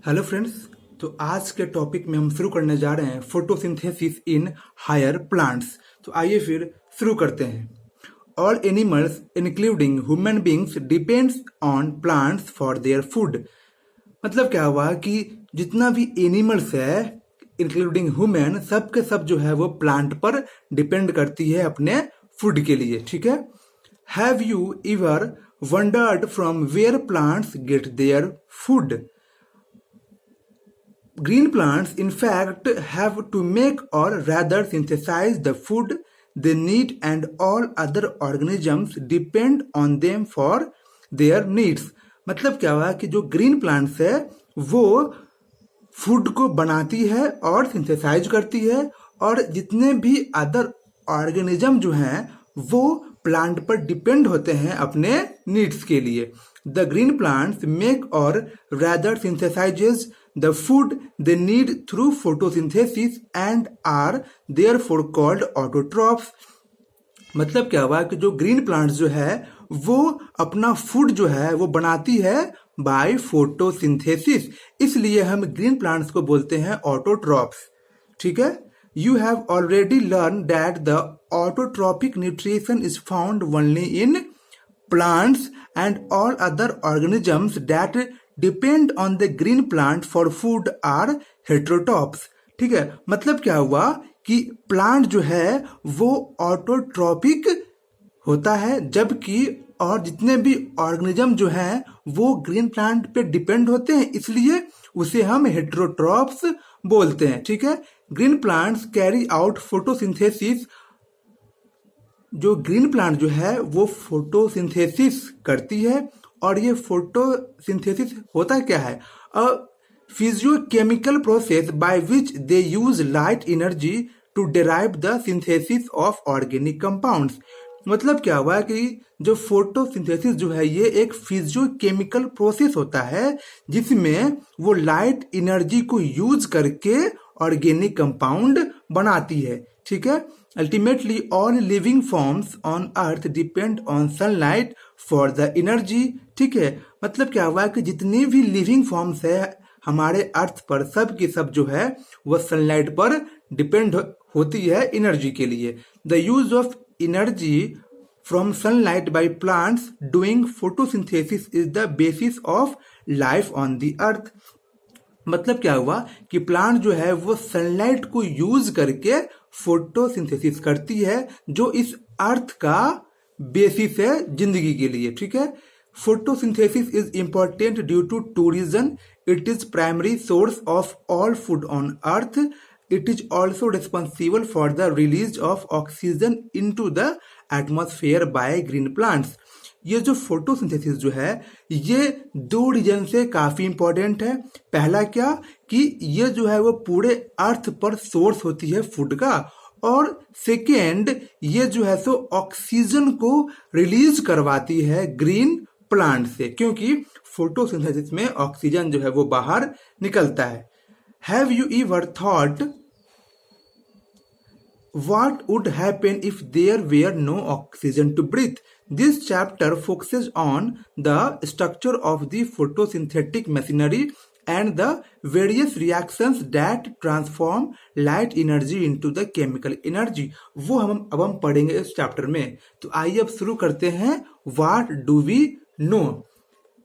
Hello friends. तो आज के टॉपिक में हम शुरू करने जा रहे हैं फोटोसिंथेसिस इन हायर प्लांट्स। तो आइए फिर शुरू करते हैं। All animals including human beings depends on plants for their food. मतलब क्या हुआ कि जितना भी एनिमल्स है इंक्लूडिंग ह्यूमन, सब के सब जो है वो प्लांट पर डिपेंड करती है अपने फूड के लिए। ठीक है। Have you ever wondered from where plants get their food? Green plants, in fact, have to make or rather synthesize the food they need, and all other organisms depend on them for their needs. मतलब क्या हुआ कि जो green plants है वो food को बनाती है और सिंथेसाइज करती है, और जितने भी अदर ऑर्गेनिज्म जो हैं वो प्लांट पर डिपेंड होते हैं अपने नीड्स के लिए। The green plants make or rather synthesises the food they need through photosynthesis and are therefore called autotrophs. मतलब क्या हुआ कि जो ग्रीन प्लांट्स जो है वो अपना फूड जो है वो बनाती है बाय फोटोसिंथेसिस, इसलिए हम ग्रीन प्लांट्स को बोलते हैं ऑटोट्रॉप्स। ठीक है। You have already learn that the autotrophic nutrition is found only in plants and all other organisms that depend on the green plant for food are heterotrophs। ठीक है। मतलब क्या हुआ कि प्लांट जो है वो ऑटोट्रॉपिक होता है, जबकि और जितने भी ऑर्गेनिज्म जो हैं वो ग्रीन प्लांट पे डिपेंड होते हैं, इसलिए उसे हम हेटेरोट्रॉप्स बोलते हैं। ठीक है। Green plants carry out photosynthesis. जो ग्रीन प्लांट जो है वो फोटोसिंथेसिस करती है, और ये फोटोसिंथेसिस होता क्या है? A physiochemical process by which they use light energy to derive the synthesis of organic compounds. मतलब क्या हुआ कि जो फोटोसिंथेसिस जो है ये एक फिजियोकेमिकल प्रोसेस होता है जिसमें वो लाइट एनर्जी को यूज करके ऑर्गेनिक कंपाउंड बनाती है। ठीक है। Ultimately all living forms on earth depend on sunlight for the energy. ठीक है। मतलब क्या हुआ कि जितनी भी लिविंग फॉर्म्स है हमारे अर्थ पर, सब की सब जो है वह सनलाइट पर डिपेंड होती है एनर्जी के लिए। The use of energy from sunlight by plants doing photosynthesis is the basis of life on the earth. मतलब क्या हुआ कि प्लांट जो है वो सनलाइट को यूज करके फोटोसिंथेसिस करती है, जो इस अर्थ का बेसिस है जिंदगी के लिए। ठीक है। Photosynthesis is important due to two reason. It is primary source of all food on earth. It is also responsible for the release of oxygen into the atmosphere by green plants. ये जो photosynthesis जो है ये दो reason से काफी important है। पहला क्या कि ये जो है वो पूरे अर्थ पर सोर्स होती है फूड का, और सेकेंड ये जो है सो ऑक्सीजन को रिलीज करवाती है ग्रीन प्लांट से, क्योंकि फोटोसिंथेसिस में ऑक्सीजन जो है वो बाहर निकलता है। Have you ever thought what would happen if there were no oxygen to breathe? This chapter focuses on the structure of the photosynthetic machinery and the various reactions that transform light energy into the chemical energy। वो अब हम पढ़ेंगे इस chapter में। तो आइए अब शुरू करते हैं। What do we know?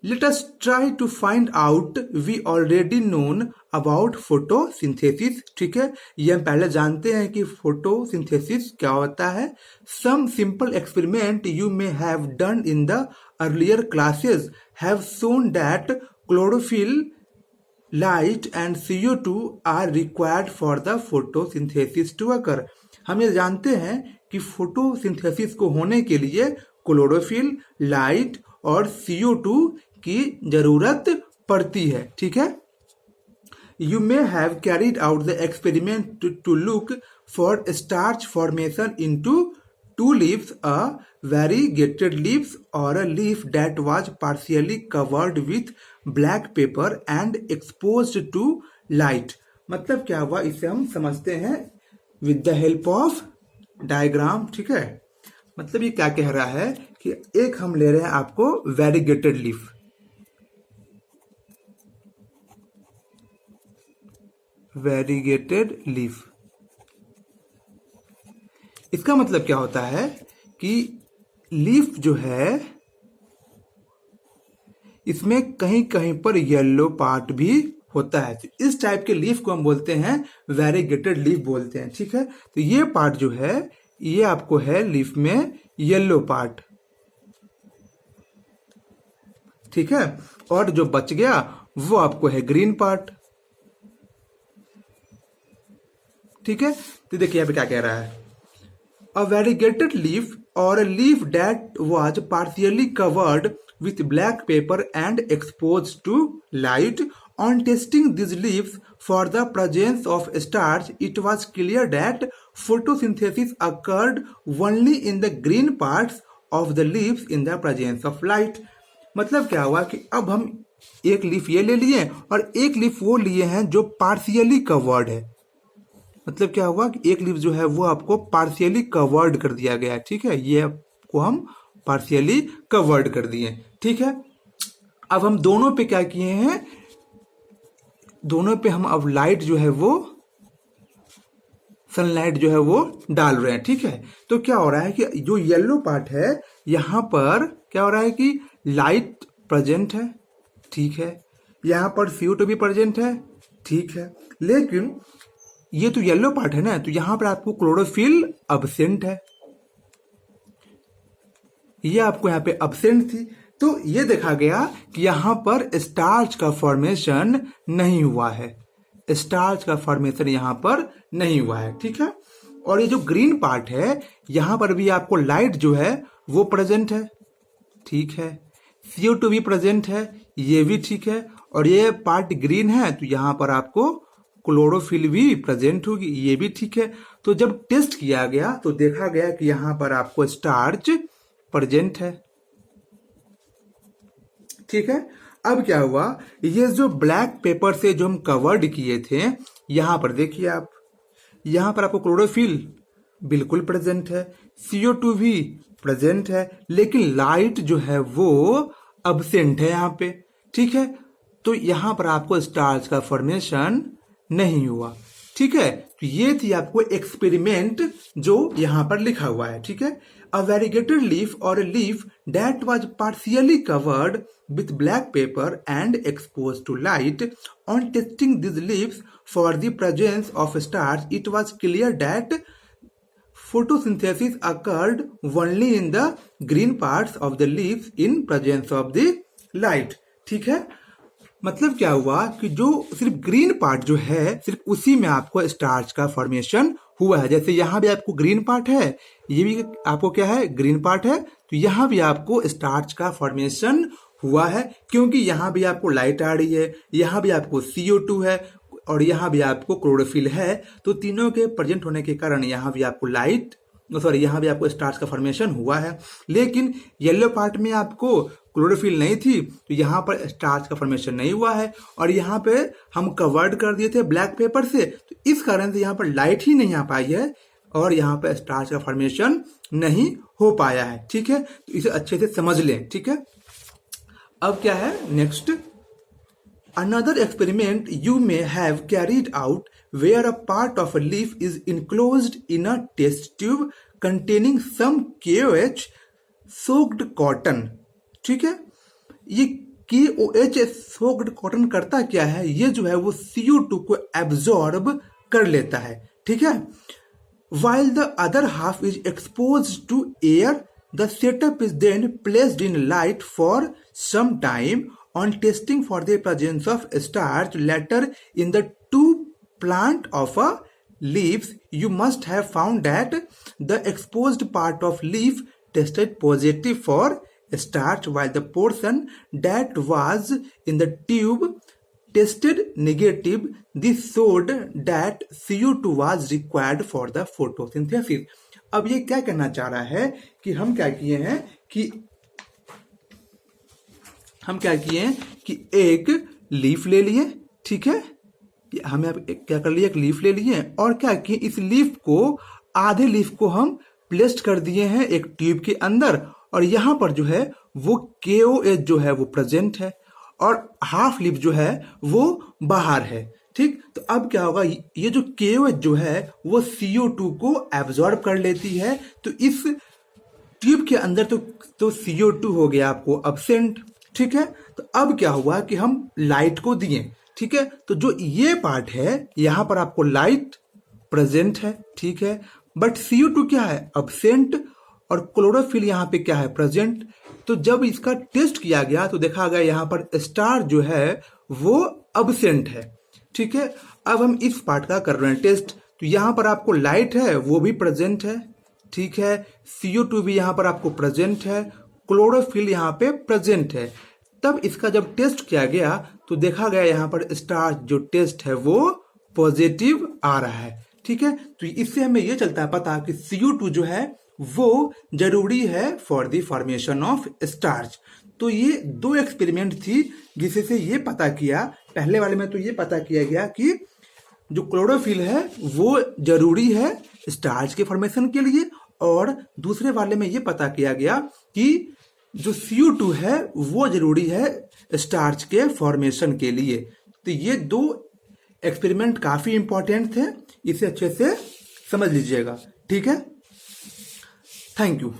Let us try to find out we already known about photosynthesis। ठीक है। ये हम पहले जानते हैं कि फोटोसिंथेसिस क्या होता है। Some simple experiment you may have done in the earlier classes have shown that chlorophyll, light and CO2 are required for the photosynthesis to occur। हम ये जानते हैं कि फोटोसिंथेसिस को होने के लिए क्लोरोफिल, लाइट और CO2 की जरूरत पड़ती है। ठीक है। You may have carried out the experiment to look for starch formation into two leaves, a variegated leaves or a leaf that was partially covered with black paper and exposed to light। मतलब क्या हुआ इसे हम समझते हैं with the help of diagram। ठीक है। मतलब ये क्या कह रहा है कि एक हम ले रहे हैं आपको variegated leaf, वेरीगेटेड लीफ। इसका मतलब क्या होता है कि लीफ जो है इसमें कहीं कहीं पर येलो पार्ट भी होता है। तो इस टाइप के लीफ को हम बोलते हैं वेरीगेटेड लीफ बोलते हैं। ठीक है, तो ये पार्ट जो है ये आपको है लीफ में येलो पार्ट। ठीक है, और जो बच गया वो आपको है ग्रीन पार्ट। ठीक है, तो देखिए यहाँ पे क्या कह रहा है, अ वेरीगेटेड लीफ और a leaf that was partially covered with black paper and exposed to light. On testing these leaves for the presence of starch, it was clear that photosynthesis occurred only in the green parts of the leaves in the presence of light. मतलब क्या हुआ कि अब हम एक leaf ये ले लिए और एक लीफ वो लिए हैं जो पार्शियली कवर्ड है। मतलब क्या हुआ कि एक लीफ जो है वो आपको पार्शियली कवर्ड कर दिया गया है। ठीक है, ये आपको हम पार्शियली कवर्ड कर दिए। ठीक है, अब हम दोनों पे क्या किए हैं, दोनों पे हम अब लाइट जो है वो सनलाइट जो है वो डाल रहे हैं। ठीक है, तो क्या हो रहा है कि जो येलो पार्ट है यहां पर क्या हो रहा है कि लाइट प्रेजेंट है। ठीक है, यहां पर CO2 भी प्रेजेंट है। ठीक है, लेकिन ये तो येलो पार्ट है ना, तो यहां पर आपको क्लोरोफिल अब्सेंट है, ये आपको यहाँ पे अब्सेंट थी। तो ये देखा गया कि यहां पर स्टार्च का फॉर्मेशन नहीं हुआ है, स्टार्च का फॉर्मेशन यहां पर नहीं हुआ है। ठीक है, और ये जो ग्रीन पार्ट है यहां पर भी आपको लाइट जो है वो प्रेजेंट है। ठीक है, CO2 भी प्रेजेंट है, ये भी ठीक है, और ये पार्ट ग्रीन है तो यहां पर आपको क्लोरोफिल भी प्रेजेंट होगी, ये भी ठीक है। तो जब टेस्ट किया गया तो देखा गया कि यहां पर आपको स्टार्च प्रेजेंट है। ठीक है, अब क्या हुआ, ये जो ब्लैक पेपर से जो हम कवर्ड किए थे यहां पर देखिए आप, यहां पर आपको क्लोरोफिल बिल्कुल प्रेजेंट है, CO2 भी प्रेजेंट है, लेकिन लाइट जो है वो अब्सेंट है यहां पे। ठीक है, तो यहां पर आपको स्टार्च का फॉर्मेशन नहीं हुआ। ठीक है, तो ये थी आपको एक्सपेरिमेंट जो यहां पर लिखा हुआ है। ठीक है, अ वेरीगेटेड लीफ और a leaf that was partially covered with black paper and exposed to light. On testing these leaves for the presence of starch, it was clear that photosynthesis occurred only in the green parts of the leaves in presence of the light. ठीक है, मतलब क्या हुआ कि जो सिर्फ green part जो है सिर्फ उसी में आपको स्टार्च का फॉर्मेशन हुआ है। जैसे यहां भी आपको ग्रीन पार्ट है, ये भी आपको क्या है, ग्रीन पार्ट है, तो यहां भी आपको स्टार्च का फॉर्मेशन हुआ है, क्योंकि यहां भी आपको लाइट आ रही है, यहां भी आपको CO2 है और यहां भी आपको क्लोरोफिल है। तो तीनों के प्रेजेंट होने के कारण यहां भी आपको यहां भी आपको स्टार्च का फॉर्मेशन हुआ है। लेकिन येलो पार्ट में आपको क्लोरोफिल नहीं थी तो यहां पर स्टार्च का फॉर्मेशन नहीं हुआ है, और यहां पे हम कवर्ड कर दिए थे ब्लैक पेपर से, तो इस कारण से यहां पर लाइट ही नहीं आ पाई है और यहां पर स्टार्च का फॉर्मेशन नहीं हो पाया है। ठीक है, तो इसे अच्छे से समझ लें। ठीक है, अब क्या है next, another experiment you may have carried out where a part of a leaf is enclosed in a test tube containing some KOH soaked cotton. ठीक है, ये KOH soaked cotton करता क्या है, ये जो है वो CO2 को एब्जॉर्ब कर लेता है। ठीक है, while the other half is exposed to air, the setup is then placed in light for some time. On testing for the presence of starch later in the two plant of a leaves, you must have found that the exposed part of leaf tested positive for starch, while the portion that was in the tube tested negative. This showed that CO2 was required for the photosynthesis. अब ये क्या कहना चाह रहा है कि हम क्या किए कि एक लीफ ले लिए। ठीक है, हमें क्या कर लिया, एक लीफ ले लिए और क्या किए, इस लीफ को आधे लीफ को हम प्लेस्ड कर दिए हैं एक ट्यूब के अंदर, और यहां पर जो है वो KOH जो है वो प्रेजेंट है और हाफ लीफ जो है वो बाहर है। ठीक, तो अब क्या होगा, ये जो KOH जो है वो CO2 को एब्जॉर्ब कर लेती है, तो इस ट्यूब के अंदर तो CO2 हो गया आपको अब्सेंट। ठीक है, तो अब क्या हुआ कि हम लाइट को दिए। ठीक है, तो जो ये पार्ट है यहां पर आपको लाइट प्रेजेंट है। ठीक है, बट CO2 क्या है, अब्सेंट, और क्लोरोफिल यहाँ पे क्या है, प्रेजेंट। तो जब इसका टेस्ट किया गया तो देखा गया यहाँ पर स्टार जो है वो अब्सेंट है। ठीक है, अब हम इस पार्ट का कर रहे हैं टेस्ट, तो यहाँ पर आपको लाइट है वो भी प्रेजेंट है। ठीक है, CO2 भी यहाँ पर आपको प्रेजेंट है, क्लोरोफिल यहाँ पे प्रेजेंट है। तब इसका जब टेस्ट किया गया तो देखा गया यहाँ पर स्टार जो टेस्ट है वो पॉजिटिव आ रहा है। ठीक है, तो इससे हमें ये चलता है पता कि CO2 जो है वो जरूरी है for the formation of starch. तो ये दो एक्सपेरिमेंट थी जिससे ये पता किया, पहले वाले में तो ये पता किया गया कि जो क्लोरोफिल है वो जरूरी है स्टार्च के फॉर्मेशन के लिए, और दूसरे वाले में ये पता किया गया कि जो CO2 है वो जरूरी है स्टार्च के फॉर्मेशन के लिए। तो ये दो एक्सपेरिमेंट काफी इंपॉर्टेंट थे, इसे अच्छे से समझ लीजिएगा। ठीक है, थैंक यू।